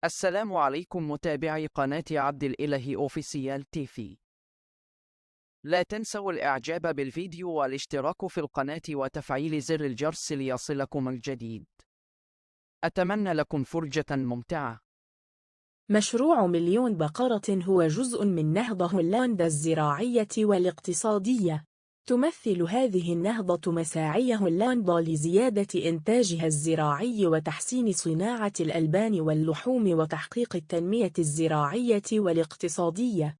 السلام عليكم متابعي قناة عبد الإله أوفيسيال تيفي. لا تنسوا الإعجاب بالفيديو والاشتراك في القناة وتفعيل زر الجرس ليصلكم الجديد. أتمنى لكم فرجة ممتعة. مشروع مليون بقرة هو جزء من نهضة هولندا الزراعية والاقتصادية. تمثل هذه النهضة مساعي هولندا لزيادة إنتاجها الزراعي وتحسين صناعة الألبان واللحوم وتحقيق التنمية الزراعية والاقتصادية.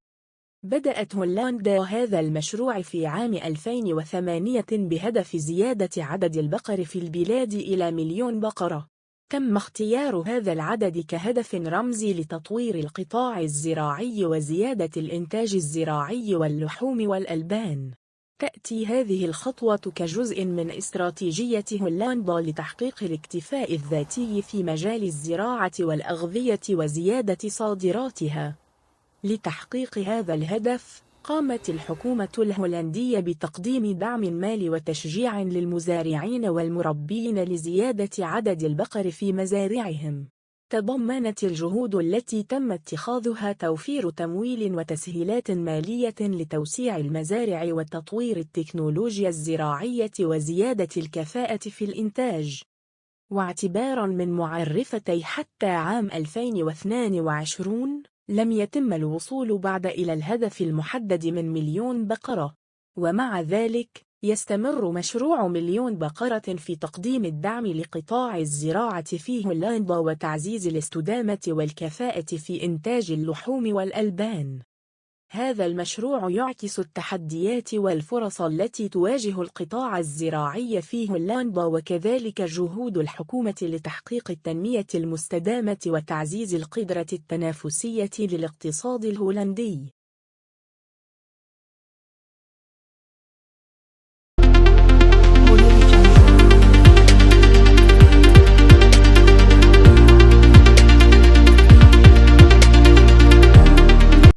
بدأت هولندا هذا المشروع في عام 2008 بهدف زيادة عدد البقر في البلاد إلى مليون بقرة. تم اختيار هذا العدد كهدف رمزي لتطوير القطاع الزراعي وزيادة الإنتاج الزراعي واللحوم والألبان. تأتي هذه الخطوة كجزء من استراتيجية هولندا لتحقيق الاكتفاء الذاتي في مجال الزراعة والأغذية وزيادة صادراتها. لتحقيق هذا الهدف، قامت الحكومة الهولندية بتقديم دعم مالي وتشجيع للمزارعين والمربين لزيادة عدد البقر في مزارعهم. تضمنت الجهود التي تم اتخاذها توفير تمويل وتسهيلات مالية لتوسيع المزارع وتطوير التكنولوجيا الزراعية وزيادة الكفاءة في الإنتاج. واعتباراً من معرفتي حتى عام 2022 لم يتم الوصول بعد إلى الهدف المحدد من مليون بقرة، ومع ذلك يستمر مشروع مليون بقرة في تقديم الدعم لقطاع الزراعة في هولندا وتعزيز الاستدامة والكفاءة في إنتاج اللحوم والألبان. هذا المشروع يعكس التحديات والفرص التي تواجه القطاع الزراعي في هولندا وكذلك جهود الحكومة لتحقيق التنمية المستدامة وتعزيز القدرة التنافسية للاقتصاد الهولندي.